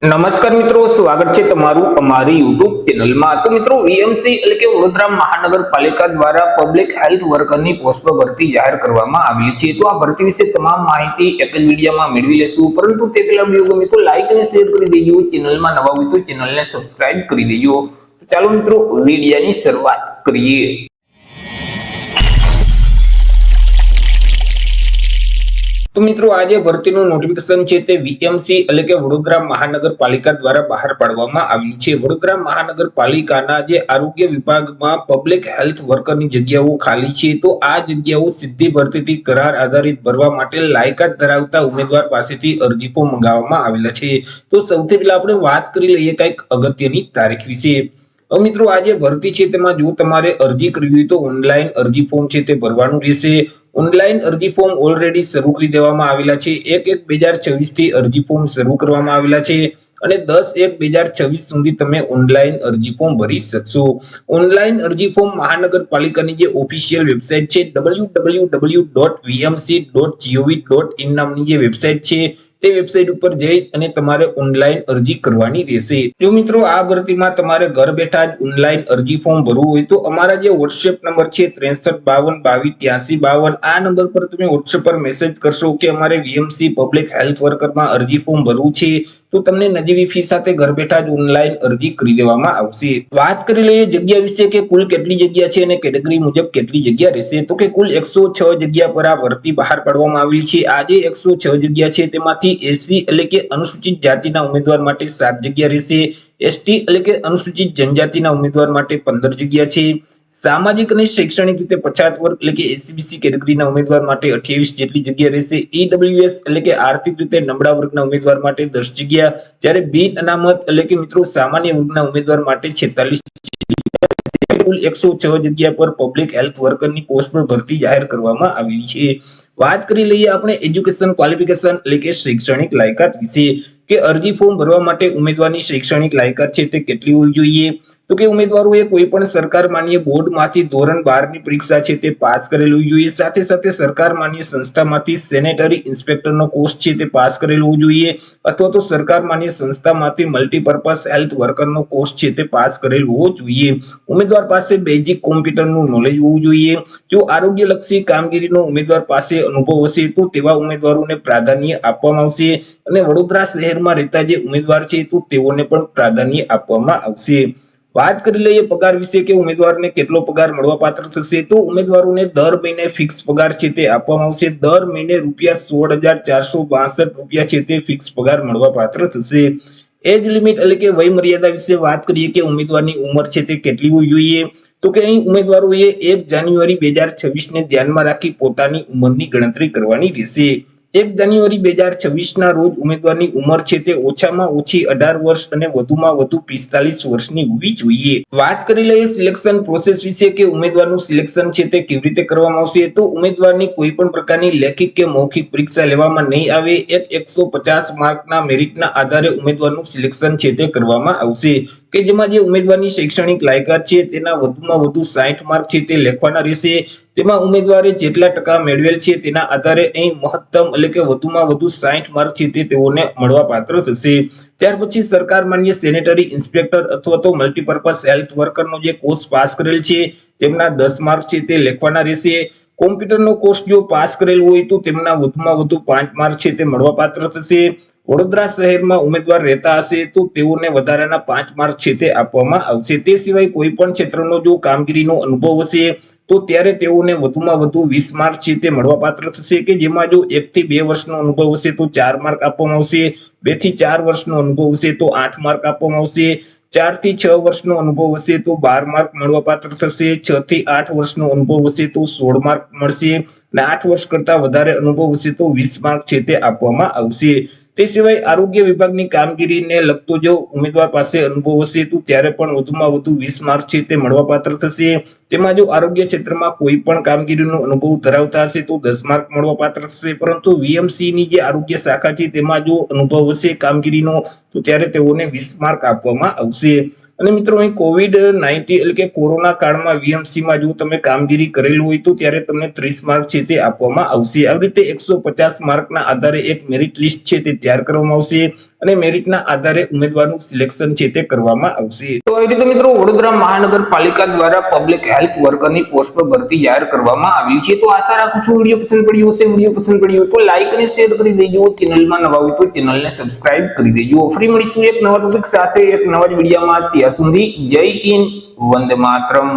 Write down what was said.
નમસ્કાર મિત્રો, સ્વાગત છે તમારું અમારી યુટ્યુબ ચેનલમાં। તો મિત્રો, વીએમસી એટલે કે વડોદરા મહાનગરપાલિકા દ્વારા પબ્લિક હેલ્થ વર્કરની પોસ્ટ પર ભરતી જાહેર કરવામાં આવેલી છે। તો આ ભરતી વિશે તમામ માહિતી એક જ વિડીયોમાં મેળવી લેશું, પરંતુ તે પહેલા વિડીયો ગમે તો લાઈક અને શેર કરી દેજો। ચેનલમાં નવા હોય તો ચેનલને સબસ્ક્રાઇબ કરી દેજો। તો ચાલો મિત્રો, વિડીયોની શરૂઆત કરીએ। તો મિત્રો, આ જે ભરતીનું નોટિફિકેશન છે તે વીએમસી એટલે કે વડોદરા મહાનગરપાલિકા દ્વારા બહાર પાડવામાં આવ્યું છે। વડોદરા મહાનગરપાલિકાના જે આરોગ્ય વિભાગમાં પબ્લિક હેલ્થ વર્કરની જગ્યાઓ ખાલી છે, તો આ જગ્યાઓ સીધી ભરતીથી કરાર આધારિત ભરવા માટે લાયકાત ધરાવતા ઉમેદવાર પાસેથી અરજી ફોર્મ મંગાવવામાં આવેલા છે। તો સૌથી પહેલા આપણે વાત કરી લઈએ કંઈક અગત્યની તારીખ વિશે। મિત્રો, આ જે ભરતી છે તેમાં જો તમારે અરજી કરવી હોય તો ઓનલાઈન અરજી ફોર્મ છે તે ભરવાનું રહેશે। ઓનલાઈન અરજી ફોર્મ ઓલરેડી શરૂ કરી દેવામાં આવેલા છે। 1/1/2024 થી અરજી ફોર્મ શરૂ કરવામાં આવેલા છે અને 10/1/2026 સુધી તમે ઓનલાઈન અરજી ફોર્મ ભરી શકશો। ઓનલાઈન અરજી ફોર્મ મહાનગરપાલિકાની જે ઓફિશિયલ વેબસાઇટ છે www.vmc.gov.in નામની જે વેબસાઇટ છે તે વેબસાઇટ ઉપર જઈ અને તમારે ઓનલાઈન અરજી કરવાની રહેશે। જો મિત્રો, આ ભરતીમાં તમારે ઘર બેઠા જ ઓનલાઈન અરજી ફોર્મ ભરવું હોય તો અમારા જે WhatsApp નંબર છે 6352228352, આ નંબર પર તમે WhatsApp પર મેસેજ કરશો કે અમારે વીએમસી પબ્લિક હેલ્થ વર્કરમાં અરજી ફોર્મ ભરવું છે, તો તમને નજીવી ફી સાથે ઘર બેઠા જ ઓનલાઈન અરજી કરી દેવામાં આવશે। વાત કરી લઈએ જગ્યા વિશે કે કુલ કેટલી જગ્યા છે અને કેટેગરી મુજબ કેટલી જગ્યા રહેશે। તો કે કુલ 106 જગ્યા પર આ ભરતી બહાર પાડવામાં આવેલી છે। આ જે 106 જગ્યા છે તેમાંથી એસસી એટલે કે અનુસૂચિત જાતિના ઉમેદવાર માટે 7 જગ્યા રહેશે। એસટી એટલે કે અનુસૂચિત જનજાતિના ઉમેદવાર માટે 15 જગ્યા છે। સામાજિક અને શૈક્ષણિક રીતે પછાત વર્ગ એટલે કે એસસીબીસી કેટેગરીના ઉમેદવાર માટે 28 જેટલી જગ્યા રહેશે। ઈડબ્લ્યુએસ એટલે કે આર્થિક રીતે નબળા વર્ગના ઉમેદવાર માટે 10 જગ્યા, જ્યારે બિન અનામત એટલે કે મિત્રો સામાન્ય વર્ગના ઉમેદવાર માટે 46 કુલ 106 જગ્યા પર પબ્લિક હેલ્થ વર્કરની પોસ્ટ પર ભરતી જાહેર કરવામાં આવેલી છે। વાત કરી લઈએ આપણે એજ્યુકેશન ક્વોલિફિકેશન એટલે કે શૈક્ષણિક લાયકાત વિશે કે અરજી ફોર્મ ભરવા માટે ઉમેદવારની શૈક્ષણિક લાયકાત છે તે કેટલી હોવી જોઈએ। તો કે ઉમેદવારોએ કોઈ પણ સરકાર માન્ય બોર્ડમાંથી ધોરણ 12 ની પરીક્ષા છે તે પાસ કરેલું હોવું જોઈએ। સાથે સાથે સરકાર માન્ય સંસ્થામાંથી સેનેટરી ઇન્સ્પેક્ટરનો કોર્સ છે તે પાસ કરેલો હોવો જોઈએ, અથવા તો સરકાર માન્ય સંસ્થામાંથી મલ્ટીપર્પઝ હેલ્થ વર્કરનો કોર્સ છે તે પાસ કરેલો હોવો જોઈએ। ઉમેદવાર પાસે બેઝિક કોમ્પ્યુટરનું નોલેજ હોવું જોઈએ। જો આરોગ્યલક્ષી કામગીરીનો ઉમેદવાર પાસે અનુભવ હશે તો તેવા ઉમેદવારોને પ્રાધાન્ય આપવામાં આવશે અને વડોદરા શહેરમાં રહેતા જે ઉમેદવાર છે તો તેઓને પણ પ્રાધાન્ય આપવામાં આવશે। વાત કરી લઈએ પગાર વિશે કે ઉમેદવારને કેટલો પગાર મળવાપાત્ર થશે। તો ઉમેદવારોને દર મહિને ફિક્સ પગાર છે તે આપવામાં આવશે। દર મહિને ₹16,462 છે તે ફિક્સ પગાર મળવાપાત્ર થશે। એજ લિમિટ એટલે કે વય મર્યાદા વિશે વાત કરીએ કે ઉમેદવારની ઉંમર છે તે કેટલી હોવી જોઈએ। તો કે અહીં ઉમેદવારોએ 1 જાન્યુઆરી 2026 ને ધ્યાનમાં રાખી પોતાની ઉંમરની ગણતરી કરવાની રહેશે। 1 જાન્યુઆરી 2026 ના રોજ ઉમેદવારની ઉંમર છે તે ઓછામાં ઓછી 18 વર્ષ અને વધુમાં વધુ 45 વર્ષની હોવી જોઈએ। વાત કરી લઈએ સિલેક્શન પ્રોસેસ વિશે કે ઉમેદવારનું સિલેક્શન છે તે કેવી રીતે કરવામાં આવશે। તો ઉમેદવારની કોઈ પણ પ્રકારની લેખિત કે મૌખિક પરીક્ષા લેવામાં નહીં આવે। 150 માર્કના મેરિટના આધારે ઉમેદવારનું સિલેક્શન છે તે કરવામાં આવશે કે જેમાં જે ઉમેદવારની શૈક્ષણિક લાયકાત છે તેના વધુમાં વધુ 60 માર્ક છે તે લખવાના રહેશે। તેમાં ઉમેદવારે જેટલા ટકા મેળવેલ છે તેના આધારે અહીં મહત્તમ એટલે કે વધુમાં વધુ 60 માર્ક છે તે તેઓને મળવાપાત્ર થશે। ત્યાર પછી સરકાર માન્ય સેનેટરી ઇન્સ્પેક્ટર અથવા તો મલ્ટીપર્પઝ હેલ્થ વર્કરનો જે કોર્સ પાસ કરેલ છે તેમના 10 માર્ક છે તે લખવાના રહેશે। કોમ્પ્યુટરનો કોર્સ જો પાસ કરેલ હોય તો તેમના વધુમાં વધુ 5 માર્ક છે તે મળવાપાત્ર થશે। વડોદરા શહેરમાં ઉમેદવાર રહેતા હશે તો તેઓને વધારાના 5 માર્ક છે તે આપવામાં આવશે। તે સિવાય કોઈ પણ ક્ષેત્રનો જો કામગીરીનો અનુભવ હશે તો ત્યારે તેઓને વધુમાં વધુ 20 માર્ક છે તે મળવાપાત્ર થશે કે જેમાં જો 1 થી 2 વર્ષનો અનુભવ હશે તો 4 માર્ક આપવામાં આવશે। 2 થી 4 વર્ષનો અનુભવ હશે તો 8 માર્ક આપવામાં આવશે। 4 થી 6 વર્ષનો અનુભવ હશે તો 12 માર્ક મળવાપાત્ર થશે। 6 થી 8 વર્ષનો અનુભવ હશે તો 16 માર્ક મળશે અને 8 વર્ષ કરતા વધારે અનુભવ હશે તો 20 માર્ક છે તે આપવામાં આવશે। તે સિવાય આરોગ્ય વિભાગની કામગીરીને લગતો જો ઉમેદવાર પાસે અનુભવ હશે તો ત્યારે પણ વધુમાં વધુ 20 માર્ક છે તે મળવાપાત્ર થશે। તેમાં જો આરોગ્ય ક્ષેત્રમાં કોઈ પણ કામગીરીનો અનુભવ ધરાવતા હશે તો 10 માર્ક મળવાપાત્ર થશે, પરંતુ વીએમસી ની જે આરોગ્ય શાખા છે તેમાં જો અનુભવ હશે કામગીરીનો તો ત્યારે તેઓને 20 માર્ક આપવામાં આવશે। અને મિત્રો, અહીં COVID-19 એટલે કે કોરોના કાળમાં વીએમસીમાં જો તમે કામગીરી કરેલી હોય તો ત્યારે તમને 30 માર્ક છે તે આપવામાં આવશે। આવી રીતે 150 માર્કના આધારે એક મેરિટ લિસ્ટ છે તે તૈયાર કરવામાં આવશે અને મેરિટના આધારે ઉમેદવારનું સિલેક્શન છે તે કરવામાં આવશે. તો આવી રીતે મિત્રો વડોદરા મહાનગરપાલિકા દ્વારા પબ્લિક હેલ્થ વર્કરની પોસ્ટ પર ભરતી જાહેર કરવામાં આવી છે. તો આશા રાખું છું વિડીયો પસંદ પડ્યો હશે. વિડીયો પસંદ પડ્યો તો લાઈક અને શેર કરી દેજો. ચેનલમાં નવા હોય તો ચેનલને સબસ્ક્રાઇબ કરી દેજો. ફરી મળીશું એક નવા ટોપિક સાથે એક નવા જ વિડીયોમાં. ત્યાં સુધી જય હિન્દ, વંદે માતરમ.